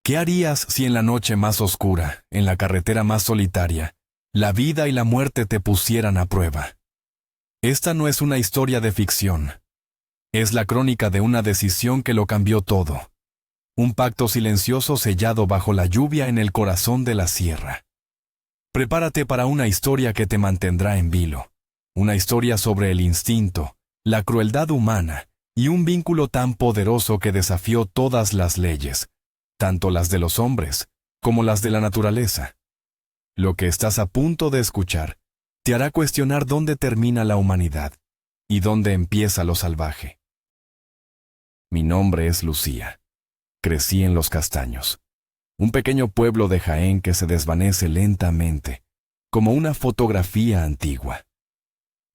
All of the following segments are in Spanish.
¿Qué harías si en la noche más oscura, en la carretera más solitaria, la vida y la muerte te pusieran a prueba? Esta no es una historia de ficción. Es la crónica de una decisión que lo cambió todo. Un pacto silencioso sellado bajo la lluvia en el corazón de la sierra. Prepárate para una historia que te mantendrá en vilo. Una historia sobre el instinto, la crueldad humana y un vínculo tan poderoso que desafió todas las leyes, tanto las de los hombres como las de la naturaleza. Lo que estás a punto de escuchar te hará cuestionar dónde termina la humanidad y dónde empieza lo salvaje. Mi nombre es Lucía. Crecí en Los Castaños, un pequeño pueblo de Jaén que se desvanece lentamente, como una fotografía antigua.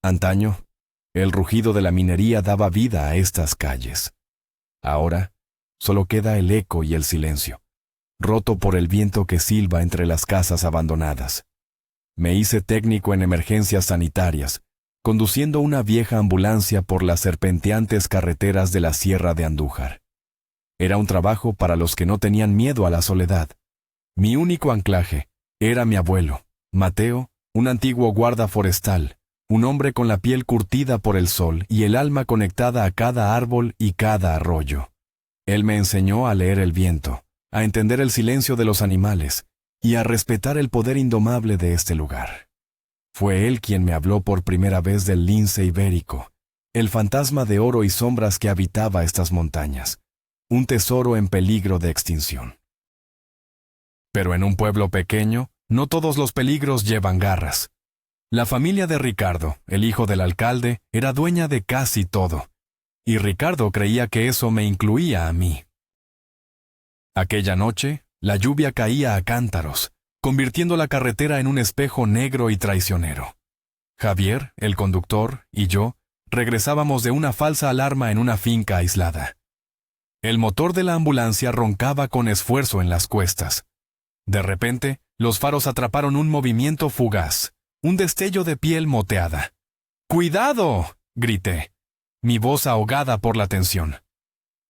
Antaño, el rugido de la minería daba vida a estas calles. Ahora, solo queda el eco y el silencio, roto por el viento que silba entre las casas abandonadas. Me hice técnico en emergencias sanitarias, conduciendo una vieja ambulancia por las serpenteantes carreteras de la Sierra de Andújar. Era un trabajo para los que no tenían miedo a la soledad. Mi único anclaje era mi abuelo, Mateo, un antiguo guarda forestal, un hombre con la piel curtida por el sol y el alma conectada a cada árbol y cada arroyo. Él me enseñó a leer el viento, a entender el silencio de los animales y a respetar el poder indomable de este lugar. Fue él quien me habló por primera vez del lince ibérico, el fantasma de oro y sombras que habitaba estas montañas, un tesoro en peligro de extinción. Pero en un pueblo pequeño, no todos los peligros llevan garras. La familia de Ricardo, el hijo del alcalde, era dueña de casi todo, y Ricardo creía que eso me incluía a mí. Aquella noche, la lluvia caía a cántaros, convirtiendo la carretera en un espejo negro y traicionero. Javier, el conductor, y yo regresábamos de una falsa alarma en una finca aislada. El motor de la ambulancia roncaba con esfuerzo en las cuestas. De repente, los faros atraparon un movimiento fugaz, un destello de piel moteada. ¡Cuidado!, grité, mi voz ahogada por la tensión.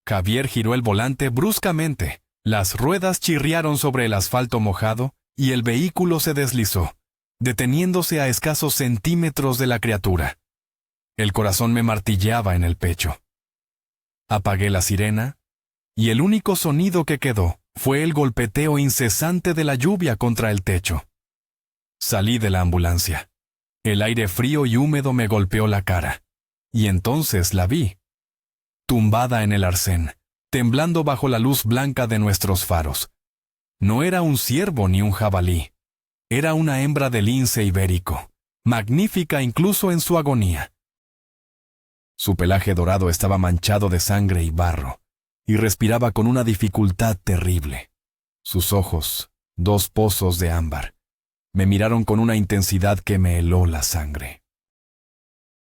Javier giró el volante bruscamente, las ruedas chirriaron sobre el asfalto mojado y el vehículo se deslizó, deteniéndose a escasos centímetros de la criatura. El corazón me martilleaba en el pecho. Apagué la sirena, y el único sonido que quedó fue el golpeteo incesante de la lluvia contra el techo. Salí de la ambulancia. El aire frío y húmedo me golpeó la cara, y entonces la vi, tumbada en el arcén, temblando bajo la luz blanca de nuestros faros. No era un ciervo ni un jabalí. Era una hembra de lince ibérico, magnífica incluso en su agonía. Su pelaje dorado estaba manchado de sangre y barro, y respiraba con una dificultad terrible. Sus ojos, dos pozos de ámbar, me miraron con una intensidad que me heló la sangre.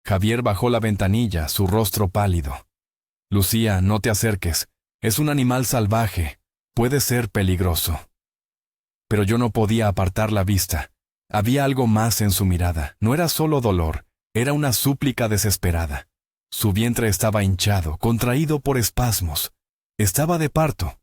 Javier bajó la ventanilla, su rostro pálido. «Lucía, no te acerques. Es un animal salvaje. Puede ser peligroso». Pero yo no podía apartar la vista. Había algo más en su mirada. No era solo dolor, era una súplica desesperada. Su vientre estaba hinchado, contraído por espasmos. Estaba de parto.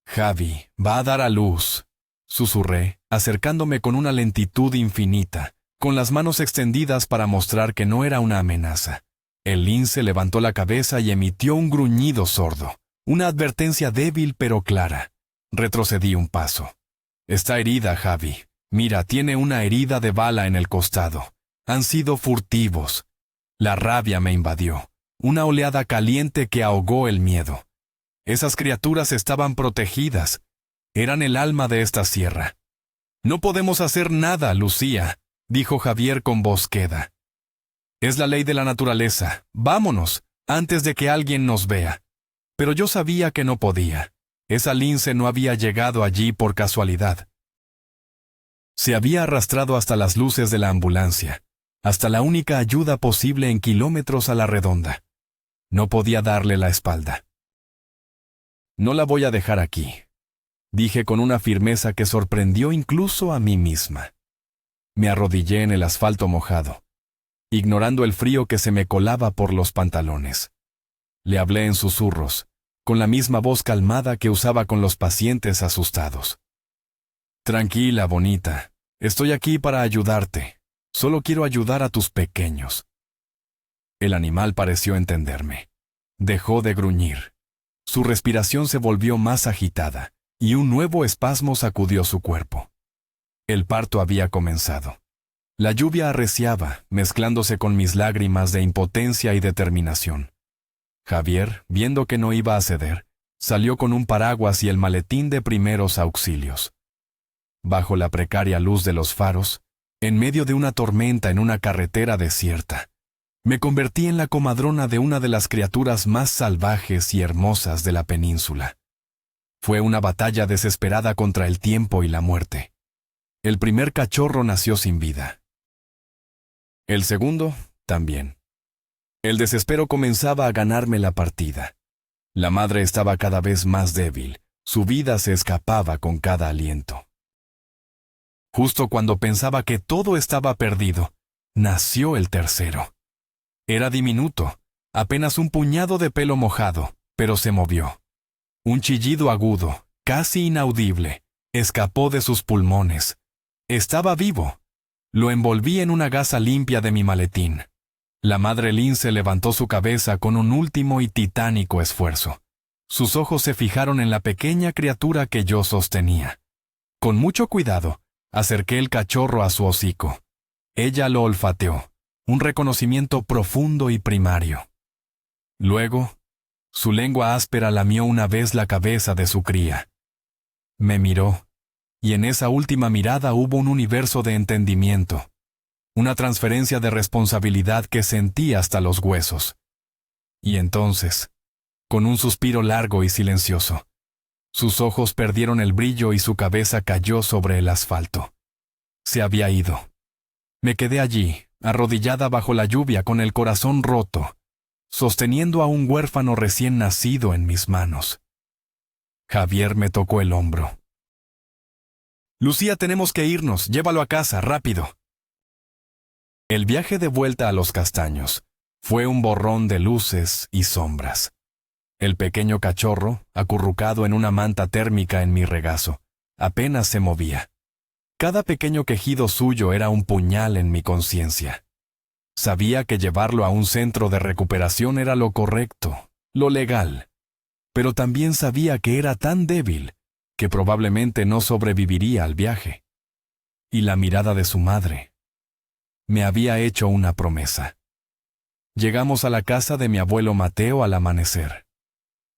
«Javi, va a dar a luz», susurré, acercándome con una lentitud infinita, con las manos extendidas para mostrar que no era una amenaza. El lince levantó la cabeza y emitió un gruñido sordo, una advertencia débil pero clara. Retrocedí un paso. «Está herida, Javi. Mira, tiene una herida de bala en el costado. Han sido furtivos». La rabia me invadió, una oleada caliente que ahogó el miedo. Esas criaturas estaban protegidas. Eran el alma de esta sierra. «No podemos hacer nada, Lucía», dijo Javier con voz queda. «Es la ley de la naturaleza. Vámonos, antes de que alguien nos vea». Pero yo sabía que no podía. Esa lince no había llegado allí por casualidad. Se había arrastrado hasta las luces de la ambulancia, hasta la única ayuda posible en kilómetros a la redonda. No podía darle la espalda. «No la voy a dejar aquí», dije con una firmeza que sorprendió incluso a mí misma. Me arrodillé en el asfalto mojado, ignorando el frío que se me colaba por los pantalones. Le hablé en susurros, con la misma voz calmada que usaba con los pacientes asustados. Tranquila, bonita. Estoy aquí para ayudarte. Solo quiero ayudar a tus pequeños. El animal pareció entenderme. Dejó de gruñir. Su respiración se volvió más agitada, y un nuevo espasmo sacudió su cuerpo. El parto había comenzado. La lluvia arreciaba, mezclándose con mis lágrimas de impotencia y determinación. Javier, viendo que no iba a ceder, salió con un paraguas y el maletín de primeros auxilios. Bajo la precaria luz de los faros, en medio de una tormenta en una carretera desierta, me convertí en la comadrona de una de las criaturas más salvajes y hermosas de la península. Fue una batalla desesperada contra el tiempo y la muerte. El primer cachorro nació sin vida. El segundo, también. El desespero comenzaba a ganarme la partida. La madre estaba cada vez más débil, su vida se escapaba con cada aliento. Justo cuando pensaba que todo estaba perdido, nació el tercero. Era diminuto, apenas un puñado de pelo mojado, pero se movió. Un chillido agudo, casi inaudible, escapó de sus pulmones. Estaba vivo. Lo envolví en una gasa limpia de mi maletín. La madre lince levantó su cabeza con un último y titánico esfuerzo. Sus ojos se fijaron en la pequeña criatura que yo sostenía. Con mucho cuidado, acerqué el cachorro a su hocico. Ella lo olfateó, un reconocimiento profundo y primario. Luego, su lengua áspera lamió una vez la cabeza de su cría. Me miró, y en esa última mirada hubo un universo de entendimiento. Una transferencia de responsabilidad que sentí hasta los huesos. Y entonces, con un suspiro largo y silencioso, sus ojos perdieron el brillo y su cabeza cayó sobre el asfalto. Se había ido. Me quedé allí, arrodillada bajo la lluvia con el corazón roto, sosteniendo a un huérfano recién nacido en mis manos. Javier me tocó el hombro. Lucía, tenemos que irnos, llévalo a casa, rápido. El viaje de vuelta a Los Castaños fue un borrón de luces y sombras. El pequeño cachorro, acurrucado en una manta térmica en mi regazo, apenas se movía. Cada pequeño quejido suyo era un puñal en mi conciencia. Sabía que llevarlo a un centro de recuperación era lo correcto, lo legal, pero también sabía que era tan débil que probablemente no sobreviviría al viaje. Y la mirada de su madre me había hecho una promesa. Llegamos a la casa de mi abuelo Mateo al amanecer.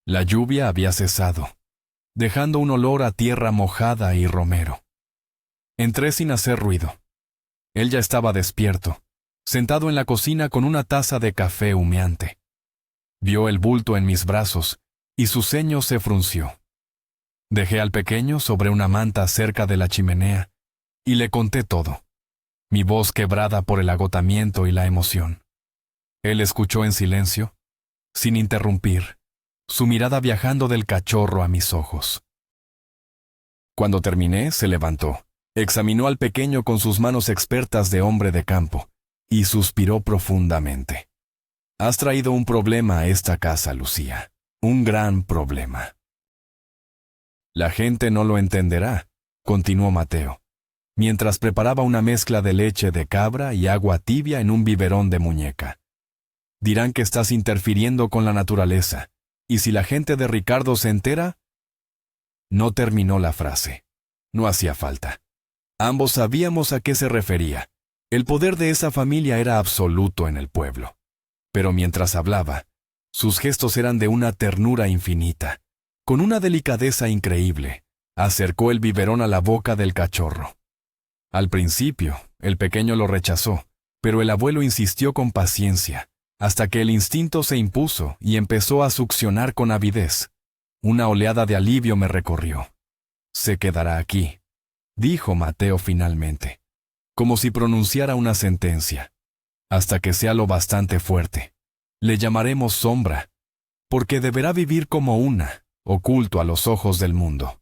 La lluvia había cesado, dejando un olor a tierra mojada y romero. Entré sin hacer ruido. Él ya estaba despierto, sentado en la cocina con una taza de café humeante. Vio el bulto en mis brazos y su ceño se frunció. Dejé al pequeño sobre una manta cerca de la chimenea y le conté todo, mi voz quebrada por el agotamiento y la emoción. Él escuchó en silencio, sin interrumpir, su mirada viajando del cachorro a mis ojos. Cuando terminé, se levantó, examinó al pequeño con sus manos expertas de hombre de campo y suspiró profundamente. Has traído un problema a esta casa, Lucía, un gran problema. La gente no lo entenderá, continuó Mateo, mientras preparaba una mezcla de leche de cabra y agua tibia en un biberón de muñeca. Dirán que estás interfiriendo con la naturaleza, y si la gente de Ricardo se entera... No terminó la frase. No hacía falta. Ambos sabíamos a qué se refería. El poder de esa familia era absoluto en el pueblo. Pero mientras hablaba, sus gestos eran de una ternura infinita. Con una delicadeza increíble, acercó el biberón a la boca del cachorro. Al principio, el pequeño lo rechazó, pero el abuelo insistió con paciencia, hasta que el instinto se impuso y empezó a succionar con avidez. Una oleada de alivio me recorrió. Se quedará aquí, dijo Mateo finalmente, como si pronunciara una sentencia, hasta que sea lo bastante fuerte. Le llamaremos Sombra, porque deberá vivir como una, oculto a los ojos del mundo.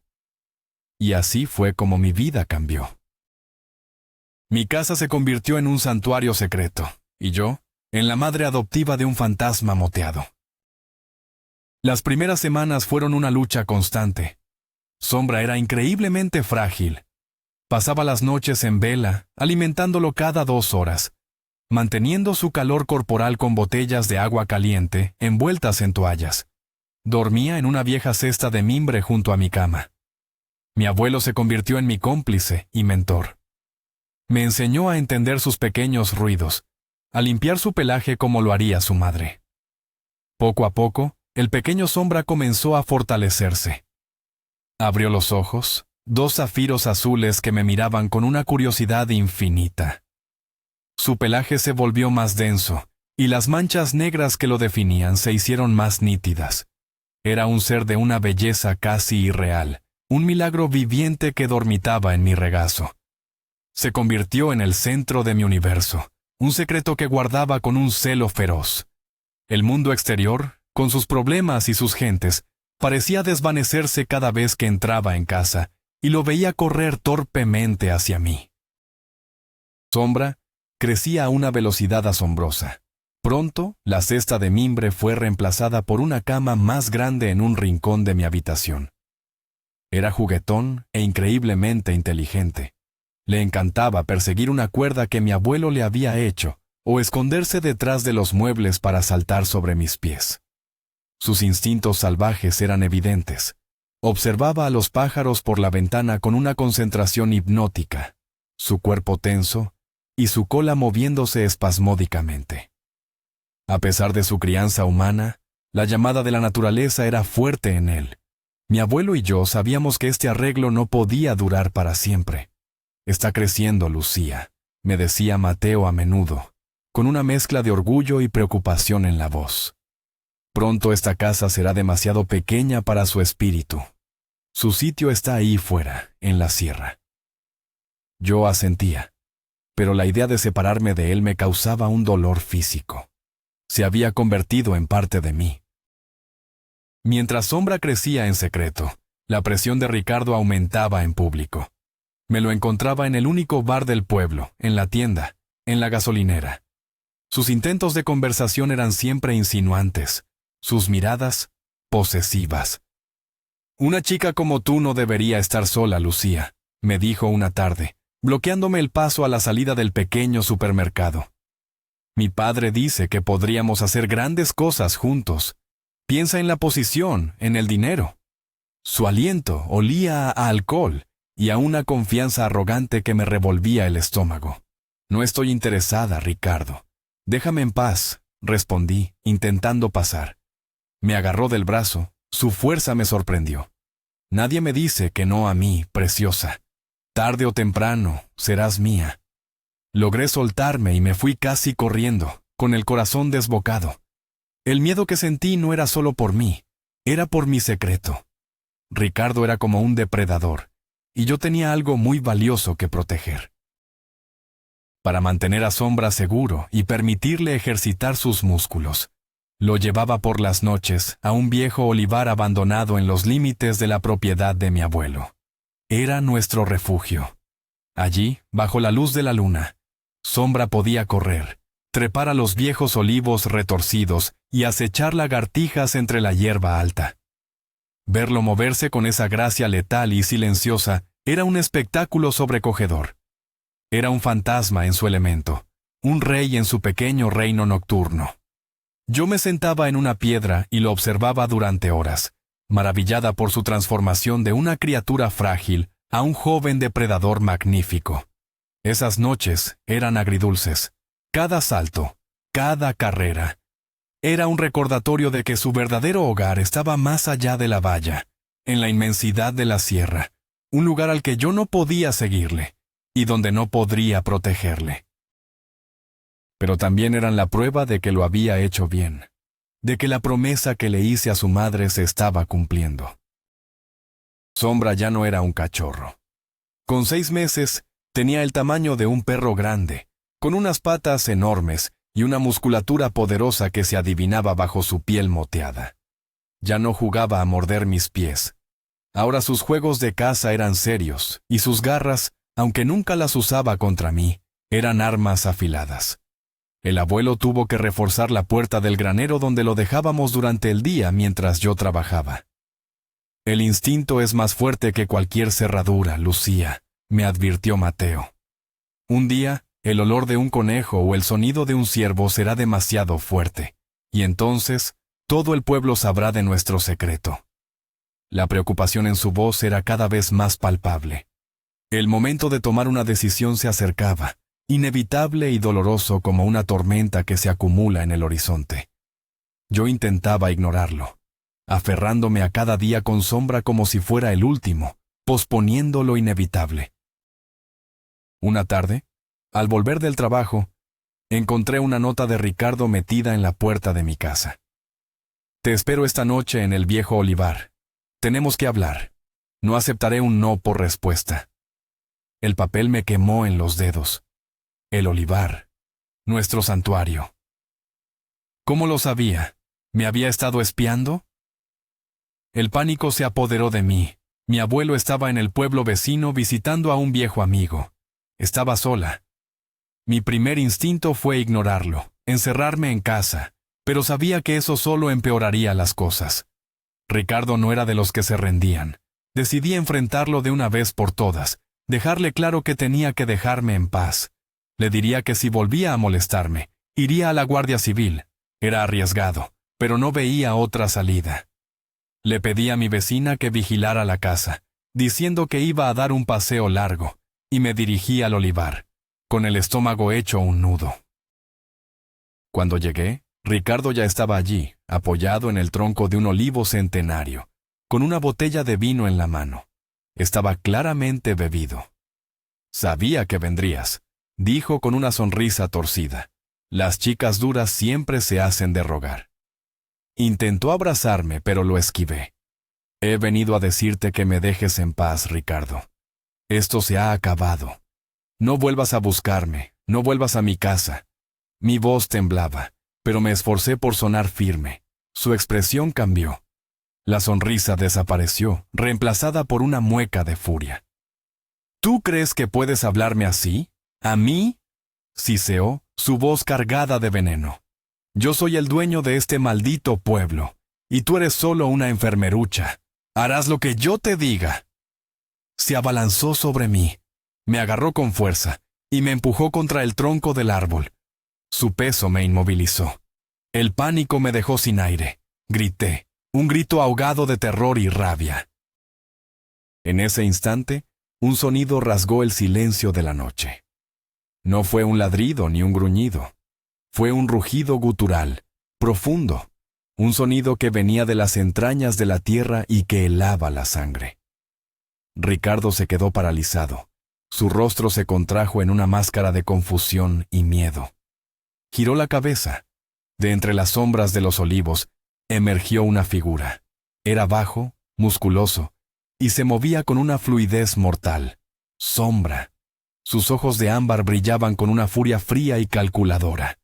Y así fue como mi vida cambió. Mi casa se convirtió en un santuario secreto, y yo, en la madre adoptiva de un fantasma moteado. Las primeras semanas fueron una lucha constante. Sombra era increíblemente frágil. Pasaba las noches en vela, alimentándolo cada 2 horas, manteniendo su calor corporal con botellas de agua caliente envueltas en toallas. Dormía en una vieja cesta de mimbre junto a mi cama. Mi abuelo se convirtió en mi cómplice y mentor. Me enseñó a entender sus pequeños ruidos, a limpiar su pelaje como lo haría su madre. Poco a poco, el pequeño Sombra comenzó a fortalecerse. Abrió los ojos, 2 zafiros azules que me miraban con una curiosidad infinita. Su pelaje se volvió más denso, y las manchas negras que lo definían se hicieron más nítidas. Era un ser de una belleza casi irreal, un milagro viviente que dormitaba en mi regazo. Se convirtió en el centro de mi universo, un secreto que guardaba con un celo feroz. El mundo exterior, con sus problemas y sus gentes, parecía desvanecerse cada vez que entraba en casa, y lo veía correr torpemente hacia mí. Sombra crecía a una velocidad asombrosa. Pronto, la cesta de mimbre fue reemplazada por una cama más grande en un rincón de mi habitación. Era juguetón e increíblemente inteligente. Le encantaba perseguir una cuerda que mi abuelo le había hecho, o esconderse detrás de los muebles para saltar sobre mis pies. Sus instintos salvajes eran evidentes. Observaba a los pájaros por la ventana con una concentración hipnótica, su cuerpo tenso y su cola moviéndose espasmódicamente. A pesar de su crianza humana, la llamada de la naturaleza era fuerte en él. Mi abuelo y yo sabíamos que este arreglo no podía durar para siempre. «Está creciendo, Lucía», me decía Mateo a menudo, con una mezcla de orgullo y preocupación en la voz. «Pronto esta casa será demasiado pequeña para su espíritu. Su sitio está ahí fuera, en la sierra». Yo asentía, pero la idea de separarme de él me causaba un dolor físico. Se había convertido en parte de mí. Mientras Sombra crecía en secreto, la presión de Ricardo aumentaba en público. Me lo encontraba en el único bar del pueblo, en la tienda, en la gasolinera. Sus intentos de conversación eran siempre insinuantes, sus miradas posesivas. «Una chica como tú no debería estar sola, Lucía», me dijo una tarde, bloqueándome el paso a la salida del pequeño supermercado. «Mi padre dice que podríamos hacer grandes cosas juntos. Piensa en la posición, en el dinero». Su aliento olía a alcohol y a una confianza arrogante que me revolvía el estómago. «No estoy interesada, Ricardo. Déjame en paz», respondí, intentando pasar. Me agarró del brazo, su fuerza me sorprendió. «Nadie me dice que no a mí, preciosa. Tarde o temprano, serás mía». Logré soltarme y me fui casi corriendo, con el corazón desbocado. El miedo que sentí no era solo por mí, era por mi secreto. Ricardo era como un depredador, y yo tenía algo muy valioso que proteger. Para mantener a Sombra seguro y permitirle ejercitar sus músculos, lo llevaba por las noches a un viejo olivar abandonado en los límites de la propiedad de mi abuelo. Era nuestro refugio. Allí, bajo la luz de la luna, Sombra podía correr, trepar a los viejos olivos retorcidos y acechar lagartijas entre la hierba alta. Verlo moverse con esa gracia letal y silenciosa era un espectáculo sobrecogedor. Era un fantasma en su elemento, un rey en su pequeño reino nocturno. Yo me sentaba en una piedra y lo observaba durante horas, maravillada por su transformación de una criatura frágil a un joven depredador magnífico. Esas noches eran agridulces. Cada salto, cada carrera, era un recordatorio de que su verdadero hogar estaba más allá de la valla, en la inmensidad de la sierra, un lugar al que yo no podía seguirle, y donde no podría protegerle. Pero también eran la prueba de que lo había hecho bien, de que la promesa que le hice a su madre se estaba cumpliendo. Sombra ya no era un cachorro. Con 6 meses, tenía el tamaño de un perro grande, con unas patas enormes y una musculatura poderosa que se adivinaba bajo su piel moteada. Ya no jugaba a morder mis pies. Ahora sus juegos de caza eran serios, y sus garras, aunque nunca las usaba contra mí, eran armas afiladas. El abuelo tuvo que reforzar la puerta del granero donde lo dejábamos durante el día mientras yo trabajaba. El instinto es más fuerte que cualquier cerradura, Lucía, me advirtió Mateo. Un día, el olor de un conejo o el sonido de un ciervo será demasiado fuerte, y entonces todo el pueblo sabrá de nuestro secreto. La preocupación en su voz era cada vez más palpable. El momento de tomar una decisión se acercaba, inevitable y doloroso como una tormenta que se acumula en el horizonte. Yo intentaba ignorarlo, aferrándome a cada día con sombra como si fuera el último, posponiendo lo inevitable. Una tarde, al volver del trabajo, encontré una nota de Ricardo metida en la puerta de mi casa. Te espero esta noche en el viejo olivar. Tenemos que hablar. No aceptaré un no por respuesta. El papel me quemó en los dedos. El olivar. Nuestro santuario. ¿Cómo lo sabía? ¿Me había estado espiando? El pánico se apoderó de mí. Mi abuelo estaba en el pueblo vecino visitando a un viejo amigo. Estaba sola. Mi primer instinto fue ignorarlo, encerrarme en casa, pero sabía que eso solo empeoraría las cosas. Ricardo no era de los que se rendían. Decidí enfrentarlo de una vez por todas, dejarle claro que tenía que dejarme en paz. Le diría que si volvía a molestarme, iría a la Guardia Civil. Era arriesgado, pero no veía otra salida. Le pedí a mi vecina que vigilara la casa, diciendo que iba a dar un paseo largo, y me dirigí al olivar, con el estómago hecho un nudo. Cuando llegué, Ricardo ya estaba allí, apoyado en el tronco de un olivo centenario, con una botella de vino en la mano. Estaba claramente bebido. Sabía que vendrías, dijo con una sonrisa torcida. Las chicas duras siempre se hacen de rogar. Intentó abrazarme, pero lo esquivé. He venido a decirte que me dejes en paz, Ricardo. Esto se ha acabado. No vuelvas a buscarme, no vuelvas a mi casa. Mi voz temblaba, pero me esforcé por sonar firme. Su expresión cambió. La sonrisa desapareció, reemplazada por una mueca de furia. ¿Tú crees que puedes hablarme así? ¿A mí? Siseó, su voz cargada de veneno. Yo soy el dueño de este maldito pueblo, y tú eres solo una enfermerucha. Harás lo que yo te diga. Se abalanzó sobre mí, me agarró con fuerza, y me empujó contra el tronco del árbol. Su peso me inmovilizó. El pánico me dejó sin aire. Grité, un grito ahogado de terror y rabia. En ese instante, un sonido rasgó el silencio de la noche. No fue un ladrido ni un gruñido. Fue un rugido gutural, profundo, un sonido que venía de las entrañas de la tierra y que helaba la sangre. Ricardo se quedó paralizado. Su rostro se contrajo en una máscara de confusión y miedo. Giró la cabeza. De entre las sombras de los olivos, emergió una figura. Era bajo, musculoso, y se movía con una fluidez mortal. Sombra. Sus ojos de ámbar brillaban con una furia fría y calculadora.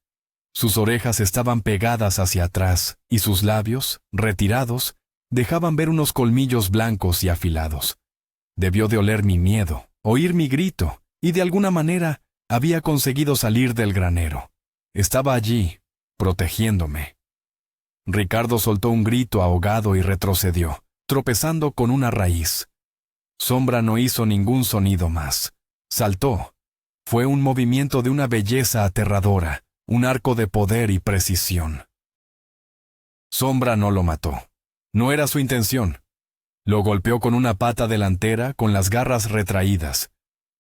Sus orejas estaban pegadas hacia atrás, y sus labios, retirados, dejaban ver unos colmillos blancos y afilados. Debió de oler mi miedo, oír mi grito, y de alguna manera había conseguido salir del granero. Estaba allí, protegiéndome. Ricardo soltó un grito ahogado y retrocedió, tropezando con una raíz. Sombra no hizo ningún sonido más. Saltó. Fue un movimiento de una belleza aterradora, un arco de poder y precisión. Sombra no lo mató. No era su intención. Lo golpeó con una pata delantera con las garras retraídas.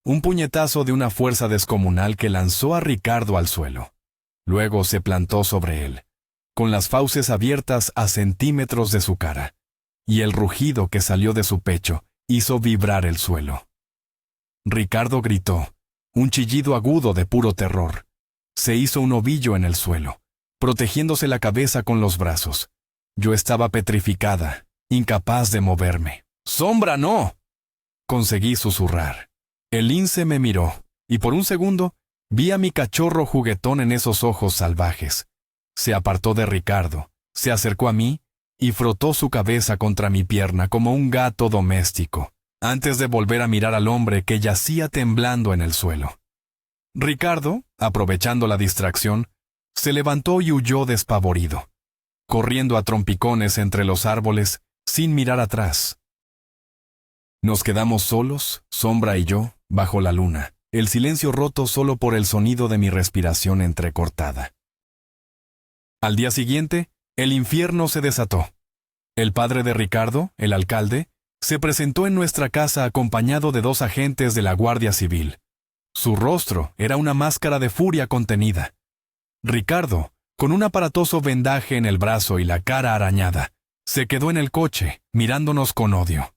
Un puñetazo de una fuerza descomunal que lanzó a Ricardo al suelo. Luego se plantó sobre él, con las fauces abiertas a centímetros de su cara, y el rugido que salió de su pecho hizo vibrar el suelo. Ricardo gritó, un chillido agudo de puro terror. Se hizo un ovillo en el suelo, protegiéndose la cabeza con los brazos. Yo estaba petrificada, incapaz de moverme. ¡Sombra, no! Conseguí susurrar. El lince me miró, y por un segundo vi a mi cachorro juguetón en esos ojos salvajes. Se apartó de Ricardo, se acercó a mí y frotó su cabeza contra mi pierna como un gato doméstico, antes de volver a mirar al hombre que yacía temblando en el suelo. Ricardo, aprovechando la distracción, se levantó y huyó despavorido, corriendo a trompicones entre los árboles, sin mirar atrás. Nos quedamos solos, Sombra y yo, bajo la luna, el silencio roto solo por el sonido de mi respiración entrecortada. Al día siguiente, el infierno se desató. El padre de Ricardo, el alcalde, se presentó en nuestra casa acompañado de 2 agentes de la Guardia Civil. Su rostro era una máscara de furia contenida. Ricardo, con un aparatoso vendaje en el brazo y la cara arañada, se quedó en el coche, mirándonos con odio.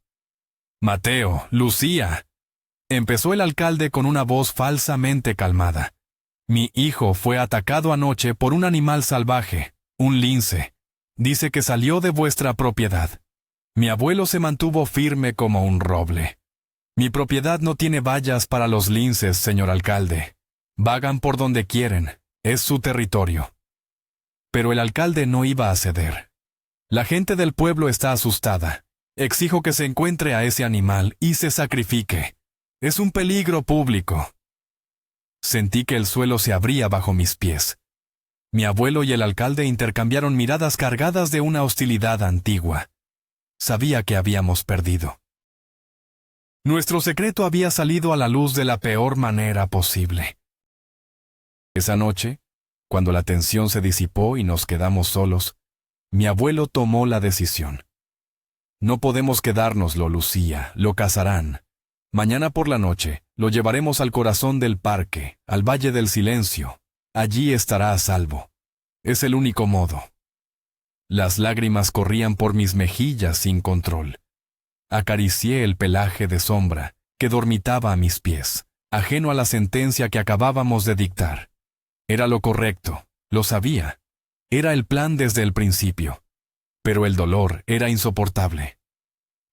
«Mateo, Lucía», empezó el alcalde con una voz falsamente calmada. «Mi hijo fue atacado anoche por un animal salvaje, un lince. Dice que salió de vuestra propiedad. Mi abuelo se mantuvo firme como un roble. Mi propiedad no tiene vallas para los linces, señor alcalde. Vagan por donde quieren, es su territorio». Pero el alcalde no iba a ceder. «La gente del pueblo está asustada. Exijo que se encuentre a ese animal y se sacrifique. Es un peligro público». Sentí que el suelo se abría bajo mis pies. Mi abuelo y el alcalde intercambiaron miradas cargadas de una hostilidad antigua. Sabía que habíamos perdido. Nuestro secreto había salido a la luz de la peor manera posible. Esa noche, cuando la tensión se disipó y nos quedamos solos, mi abuelo tomó la decisión. «No podemos quedárnoslo, Lucía, lo cazarán. Mañana por la noche lo llevaremos al corazón del parque, al Valle del Silencio. Allí estará a salvo. Es el único modo». Las lágrimas corrían por mis mejillas sin control. Acaricié el pelaje de Sombra, que dormitaba a mis pies, ajeno a la sentencia que acabábamos de dictar. Era lo correcto, lo sabía. Era el plan desde el principio. Pero el dolor era insoportable.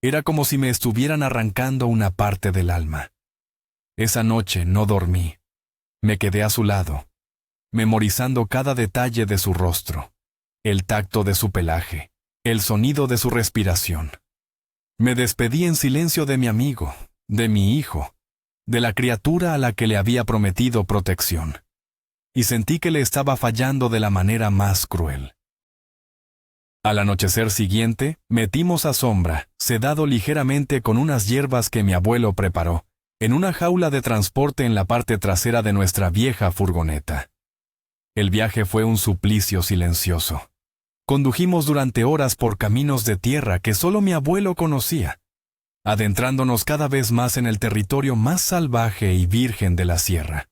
Era como si me estuvieran arrancando una parte del alma. Esa noche no dormí. Me quedé a su lado, memorizando cada detalle de su rostro, el tacto de su pelaje, el sonido de su respiración. Me despedí en silencio de mi amigo, de mi hijo, de la criatura a la que le había prometido protección, y sentí que le estaba fallando de la manera más cruel. Al anochecer siguiente, metimos a Sombra, sedado ligeramente con unas hierbas que mi abuelo preparó, en una jaula de transporte en la parte trasera de nuestra vieja furgoneta. El viaje fue un suplicio silencioso. Condujimos durante horas por caminos de tierra que solo mi abuelo conocía, adentrándonos cada vez más en el territorio más salvaje y virgen de la sierra.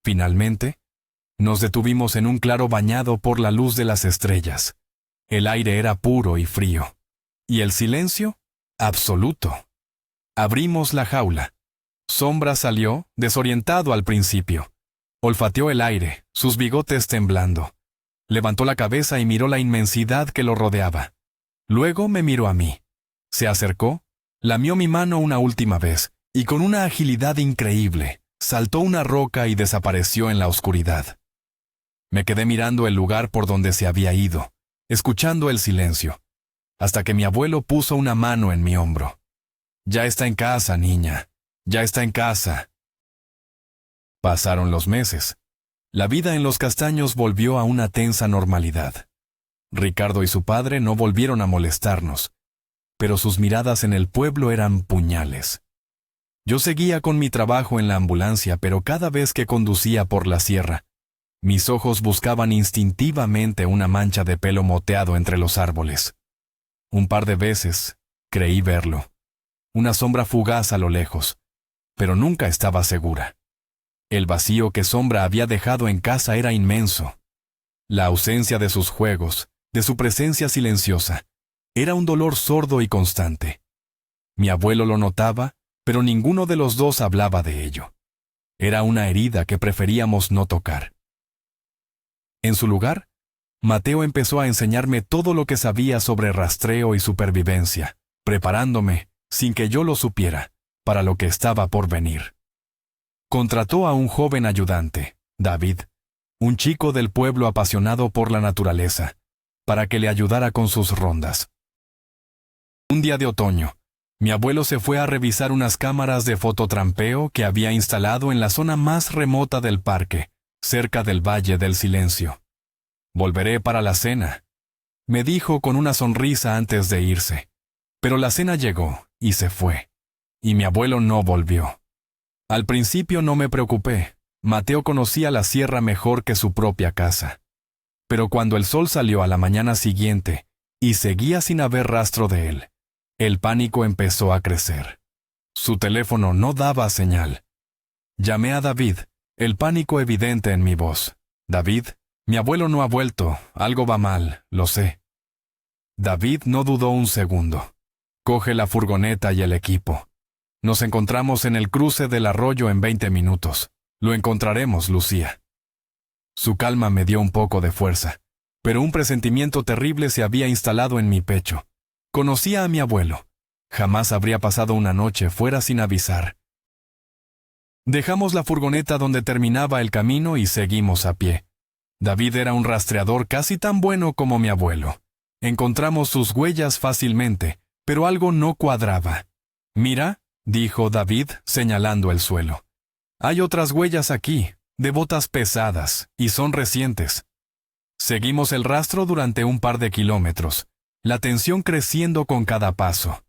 Finalmente, nos detuvimos en un claro bañado por la luz de las estrellas. El aire era puro y frío, y el silencio, absoluto. Abrimos la jaula. Sombra salió, desorientado al principio. Olfateó el aire, sus bigotes temblando. Levantó la cabeza y miró la inmensidad que lo rodeaba. Luego me miró a mí. Se acercó, lamió mi mano una última vez, y con una agilidad increíble, saltó una roca y desapareció en la oscuridad. Me quedé mirando el lugar por donde se había ido, escuchando el silencio, hasta que mi abuelo puso una mano en mi hombro. «Ya está en casa, niña. Ya está en casa». Pasaron los meses. La vida en Los Castaños volvió a una tensa normalidad. Ricardo y su padre no volvieron a molestarnos, pero sus miradas en el pueblo eran puñales. Yo seguía con mi trabajo en la ambulancia, pero cada vez que conducía por la sierra, mis ojos buscaban instintivamente una mancha de pelo moteado entre los árboles. Un par de veces creí verlo, una sombra fugaz a lo lejos, pero nunca estaba segura. El vacío que Sombra había dejado en casa era inmenso. La ausencia de sus juegos, de su presencia silenciosa, era un dolor sordo y constante. Mi abuelo lo notaba, pero ninguno de los dos hablaba de ello. Era una herida que preferíamos no tocar. En su lugar, Mateo empezó a enseñarme todo lo que sabía sobre rastreo y supervivencia, preparándome, sin que yo lo supiera, para lo que estaba por venir. Contrató a un joven ayudante, David, un chico del pueblo apasionado por la naturaleza, para que le ayudara con sus rondas. Un día de otoño, mi abuelo se fue a revisar unas cámaras de fototrampeo que había instalado en la zona más remota del parque, cerca del Valle del Silencio. Volveré para la cena, me dijo con una sonrisa antes de irse. Pero la cena llegó y se fue, y mi abuelo no volvió. Al principio no me preocupé. Mateo conocía la sierra mejor que su propia casa. Pero cuando el sol salió a la mañana siguiente y seguía sin haber rastro de él, el pánico empezó a crecer. Su teléfono no daba señal. Llamé a David, el pánico evidente en mi voz. David, mi abuelo no ha vuelto, algo va mal, lo sé. David no dudó un segundo. Coge la furgoneta y el equipo. Nos encontramos en el cruce del arroyo en 20 minutos. Lo encontraremos, Lucía. Su calma me dio un poco de fuerza, pero un presentimiento terrible se había instalado en mi pecho. Conocía a mi abuelo. Jamás habría pasado una noche fuera sin avisar. Dejamos la furgoneta donde terminaba el camino y seguimos a pie. David era un rastreador casi tan bueno como mi abuelo. Encontramos sus huellas fácilmente, pero algo no cuadraba. Mira, dijo David, señalando el suelo. Hay otras huellas aquí, de botas pesadas, y son recientes. Seguimos el rastro durante un par de kilómetros, la tensión creciendo con cada paso.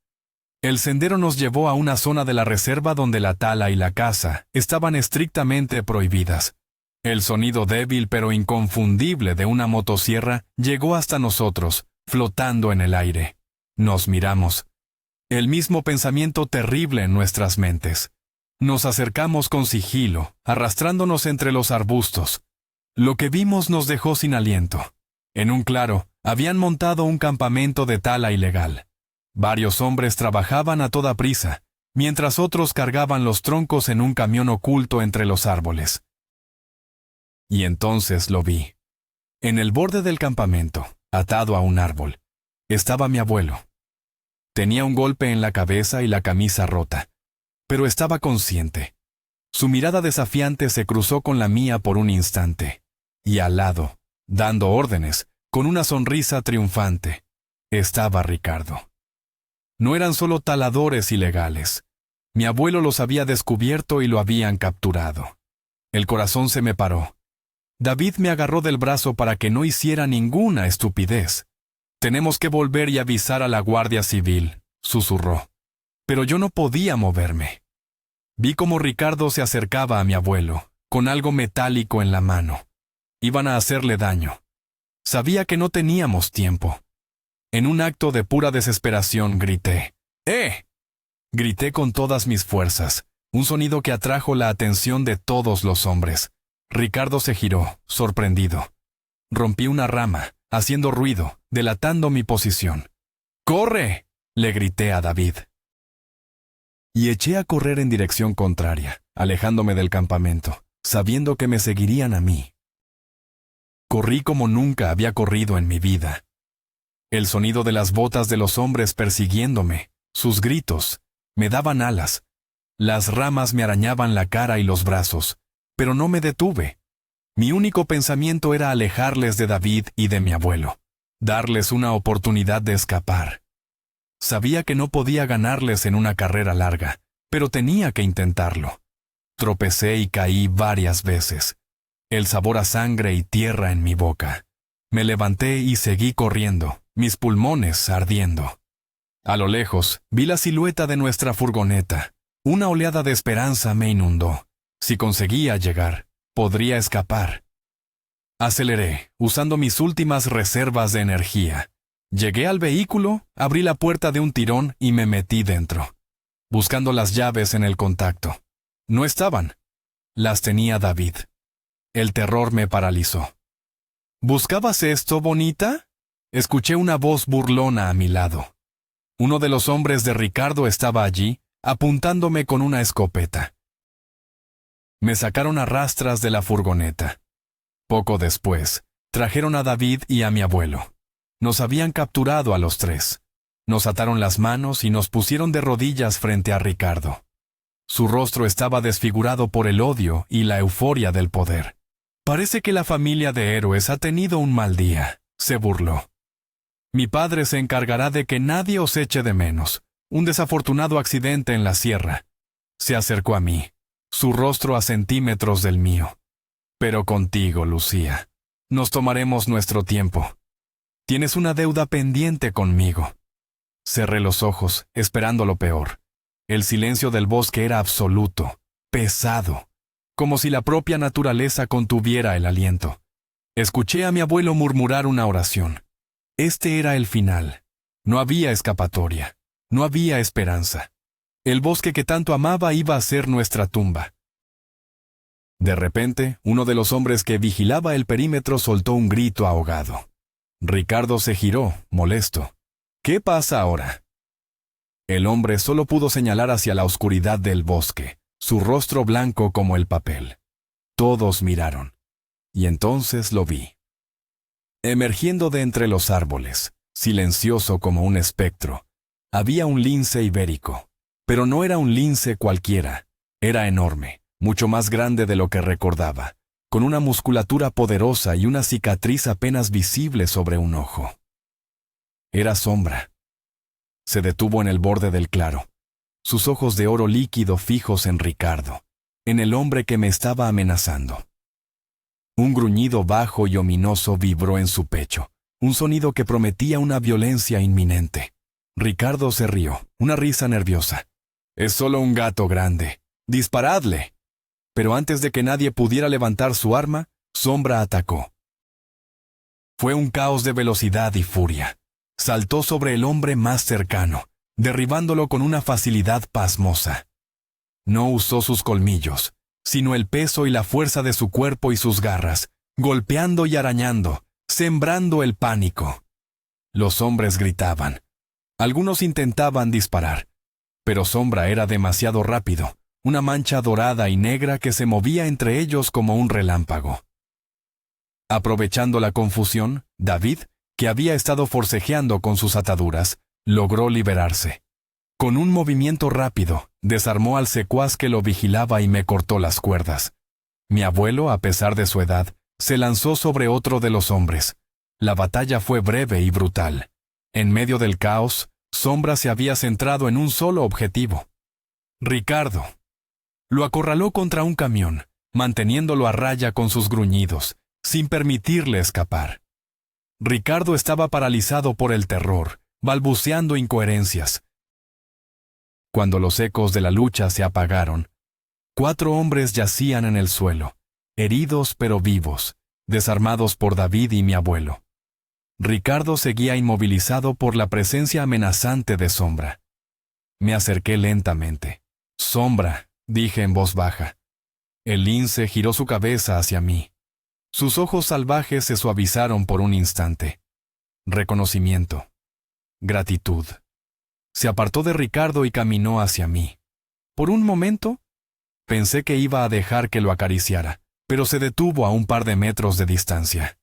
El sendero nos llevó a una zona de la reserva donde la tala y la caza estaban estrictamente prohibidas. El sonido débil pero inconfundible de una motosierra llegó hasta nosotros, flotando en el aire. Nos miramos. El mismo pensamiento terrible en nuestras mentes. Nos acercamos con sigilo, arrastrándonos entre los arbustos. Lo que vimos nos dejó sin aliento. En un claro, habían montado un campamento de tala ilegal. Varios hombres trabajaban a toda prisa, mientras otros cargaban los troncos en un camión oculto entre los árboles. Y entonces lo vi. En el borde del campamento, atado a un árbol, estaba mi abuelo. Tenía un golpe en la cabeza y la camisa rota, pero estaba consciente. Su mirada desafiante se cruzó con la mía por un instante, y al lado, dando órdenes, con una sonrisa triunfante, estaba Ricardo. No eran solo taladores ilegales. Mi abuelo los había descubierto y lo habían capturado. El corazón se me paró. David me agarró del brazo para que no hiciera ninguna estupidez. Tenemos que volver y avisar a la Guardia Civil, susurró. Pero yo no podía moverme. Vi cómo Ricardo se acercaba a mi abuelo, con algo metálico en la mano. Iban a hacerle daño. Sabía que no teníamos tiempo. En un acto de pura desesperación grité. ¡Eh! Grité con todas mis fuerzas, un sonido que atrajo la atención de todos los hombres. Ricardo se giró, sorprendido. Rompí una rama, haciendo ruido, delatando mi posición. ¡Corre!, le grité a David. Y eché a correr en dirección contraria, alejándome del campamento, sabiendo que me seguirían a mí. Corrí como nunca había corrido en mi vida. El sonido de las botas de los hombres persiguiéndome, sus gritos, me daban alas. Las ramas me arañaban la cara y los brazos, pero no me detuve. Mi único pensamiento era alejarles de David y de mi abuelo, darles una oportunidad de escapar. Sabía que no podía ganarles en una carrera larga, pero tenía que intentarlo. Tropecé y caí varias veces. El sabor a sangre y tierra en mi boca. Me levanté y seguí corriendo, mis pulmones ardiendo. A lo lejos, vi la silueta de nuestra furgoneta. Una oleada de esperanza me inundó. Si conseguía llegar, podría escapar. Aceleré, usando mis últimas reservas de energía. Llegué al vehículo, abrí la puerta de un tirón y me metí dentro, buscando las llaves en el contacto. No estaban. Las tenía David. El terror me paralizó. ¿Buscabas esto, bonita? Escuché una voz burlona a mi lado. Uno de los hombres de Ricardo estaba allí, apuntándome con una escopeta. Me sacaron a rastras de la furgoneta. Poco después, trajeron a David y a mi abuelo. Nos habían capturado a los tres. Nos ataron las manos y nos pusieron de rodillas frente a Ricardo. Su rostro estaba desfigurado por el odio y la euforia del poder. Parece que la familia de héroes ha tenido un mal día, se burló. Mi padre se encargará de que nadie os eche de menos. Un desafortunado accidente en la sierra. Se acercó a mí, su rostro a centímetros del mío. Pero contigo, Lucía, nos tomaremos nuestro tiempo. Tienes una deuda pendiente conmigo. Cerré los ojos, esperando lo peor. El silencio del bosque era absoluto, pesado, como si la propia naturaleza contuviera el aliento. Escuché a mi abuelo murmurar una oración. Este era el final. No había escapatoria. No había esperanza. El bosque que tanto amaba iba a ser nuestra tumba. De repente, uno de los hombres que vigilaba el perímetro soltó un grito ahogado. Ricardo se giró, molesto. ¿Qué pasa ahora? El hombre solo pudo señalar hacia la oscuridad del bosque, su rostro blanco como el papel. Todos miraron. Y entonces lo vi. Emergiendo de entre los árboles, silencioso como un espectro, había un lince ibérico. Pero no era un lince cualquiera. Era enorme, mucho más grande de lo que recordaba, con una musculatura poderosa y una cicatriz apenas visible sobre un ojo. Era Sombra. Se detuvo en el borde del claro, sus ojos de oro líquido fijos en Ricardo, en el hombre que me estaba amenazando. Un gruñido bajo y ominoso vibró en su pecho, un sonido que prometía una violencia inminente. Ricardo se rió, una risa nerviosa. «Es solo un gato grande. ¡Disparadle!». Pero antes de que nadie pudiera levantar su arma, Sombra atacó. Fue un caos de velocidad y furia. Saltó sobre el hombre más cercano, derribándolo con una facilidad pasmosa. No usó sus colmillos, sino el peso y la fuerza de su cuerpo y sus garras, golpeando y arañando, sembrando el pánico. Los hombres gritaban. Algunos intentaban disparar, pero Sombra era demasiado rápido, una mancha dorada y negra que se movía entre ellos como un relámpago. Aprovechando la confusión, David, que había estado forcejeando con sus ataduras, logró liberarse. Con un movimiento rápido, desarmó al secuaz que lo vigilaba y me cortó las cuerdas. Mi abuelo, a pesar de su edad, se lanzó sobre otro de los hombres. La batalla fue breve y brutal. En medio del caos, Sombra se había centrado en un solo objetivo. Ricardo. Lo acorraló contra un camión, manteniéndolo a raya con sus gruñidos, sin permitirle escapar. Ricardo estaba paralizado por el terror, balbuceando incoherencias. Cuando los ecos de la lucha se apagaron, 4 hombres yacían en el suelo, heridos pero vivos, desarmados por David y mi abuelo. Ricardo seguía inmovilizado por la presencia amenazante de Sombra. Me acerqué lentamente. «Sombra», dije en voz baja. El lince giró su cabeza hacia mí. Sus ojos salvajes se suavizaron por un instante. Reconocimiento. Gratitud. Se apartó de Ricardo y caminó hacia mí. Por un momento, pensé que iba a dejar que lo acariciara, pero se detuvo a un par de metros de distancia.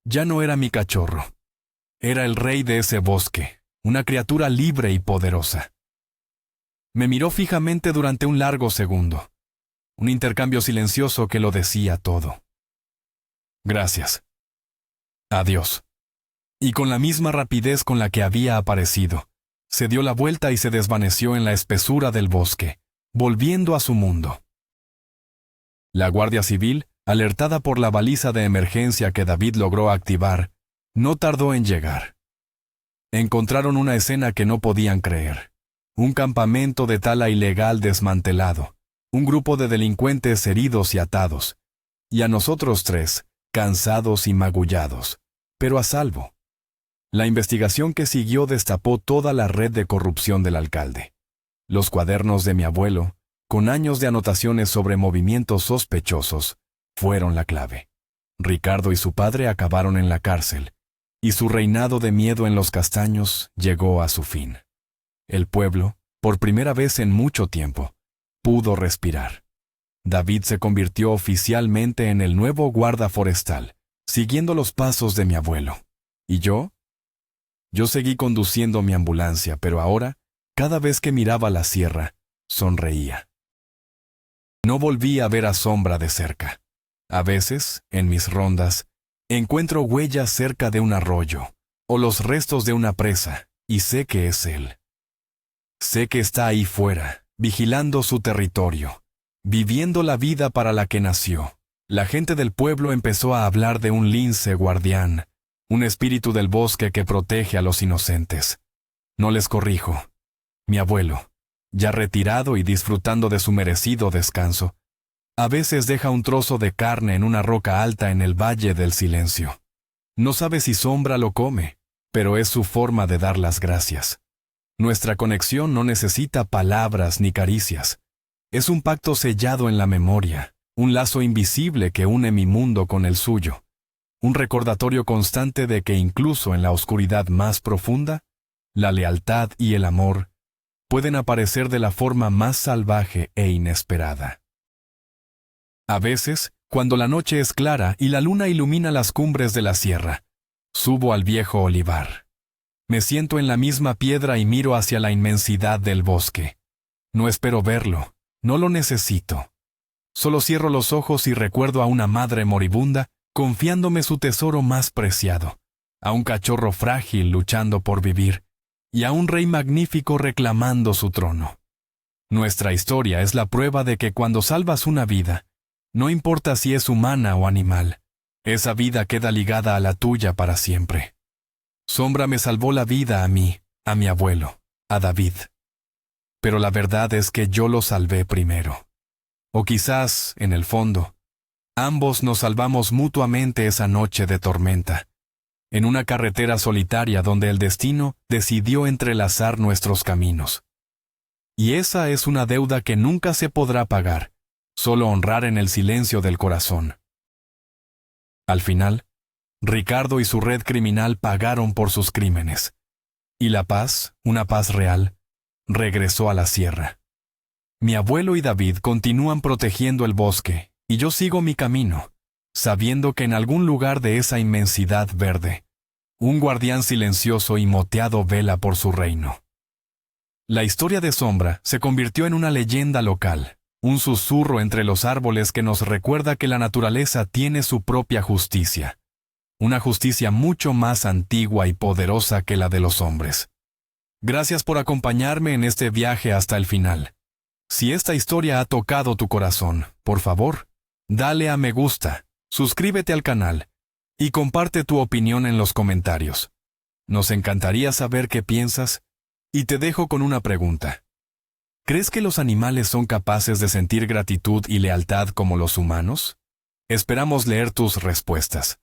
Ya no era mi cachorro. Era el rey de ese bosque, una criatura libre y poderosa. Me miró fijamente durante un largo segundo. Un intercambio silencioso que lo decía todo. «Gracias. Adiós». Y con la misma rapidez con la que había aparecido, se dio la vuelta y se desvaneció en la espesura del bosque, volviendo a su mundo. La Guardia Civil, alertada por la baliza de emergencia que David logró activar, no tardó en llegar. Encontraron una escena que no podían creer. Un campamento de tala ilegal desmantelado, un grupo de delincuentes heridos y atados, y a nosotros 3, cansados y magullados, pero a salvo. La investigación que siguió destapó toda la red de corrupción del alcalde. Los cuadernos de mi abuelo, con años de anotaciones sobre movimientos sospechosos, fueron la clave. Ricardo y su padre acabaron en la cárcel, y su reinado de miedo en los castaños llegó a su fin. El pueblo, por primera vez en mucho tiempo, pudo respirar. David se convirtió oficialmente en el nuevo guarda forestal, siguiendo los pasos de mi abuelo. ¿Y yo? Yo seguí conduciendo mi ambulancia, pero ahora, cada vez que miraba la sierra, sonreía. No volví a ver a Sombra de cerca. A veces, en mis rondas, encuentro huellas cerca de un arroyo, o los restos de una presa, y sé que es él. Sé que está ahí fuera, vigilando su territorio, viviendo la vida para la que nació, La gente del pueblo empezó a hablar de un lince guardián, un espíritu del bosque que protege a los inocentes. No les corrijo. Mi abuelo, ya retirado y disfrutando de su merecido descanso, a veces deja un trozo de carne en una roca alta en el Valle del Silencio. No sabe si Sombra lo come, pero es su forma de dar las gracias. Nuestra conexión no necesita palabras ni caricias. Es un pacto sellado en la memoria, un lazo invisible que une mi mundo con el suyo, un recordatorio constante de que incluso en la oscuridad más profunda, la lealtad y el amor pueden aparecer de la forma más salvaje e inesperada. A veces, cuando la noche es clara y la luna ilumina las cumbres de la sierra, subo al viejo olivar. Me siento en la misma piedra y miro hacia la inmensidad del bosque. No espero verlo, no lo necesito. Solo cierro los ojos y recuerdo a una madre moribunda confiándome su tesoro más preciado, a un cachorro frágil luchando por vivir, y a un rey magnífico reclamando su trono. Nuestra historia es la prueba de que cuando salvas una vida, no importa si es humana o animal, esa vida queda ligada a la tuya para siempre. Sombra me salvó la vida a mí, a mi abuelo, a David. Pero la verdad es que yo lo salvé primero. O quizás, en el fondo, ambos nos salvamos mutuamente esa noche de tormenta, en una carretera solitaria donde el destino decidió entrelazar nuestros caminos. Y esa es una deuda que nunca se podrá pagar, solo honrar en el silencio del corazón. Al final, Ricardo y su red criminal pagaron por sus crímenes. Y la paz, una paz real, regresó a la sierra. Mi abuelo y David continúan protegiendo el bosque, y yo sigo mi camino, sabiendo que en algún lugar de esa inmensidad verde, un guardián silencioso y moteado vela por su reino. La historia de Sombra se convirtió en una leyenda local, un susurro entre los árboles que nos recuerda que la naturaleza tiene su propia justicia, una justicia mucho más antigua y poderosa que la de los hombres. Gracias por acompañarme en este viaje hasta el final. Si esta historia ha tocado tu corazón, por favor, dale a me gusta, suscríbete al canal y comparte tu opinión en los comentarios. Nos encantaría saber qué piensas y te dejo con una pregunta. ¿Crees que los animales son capaces de sentir gratitud y lealtad como los humanos? Esperamos leer tus respuestas.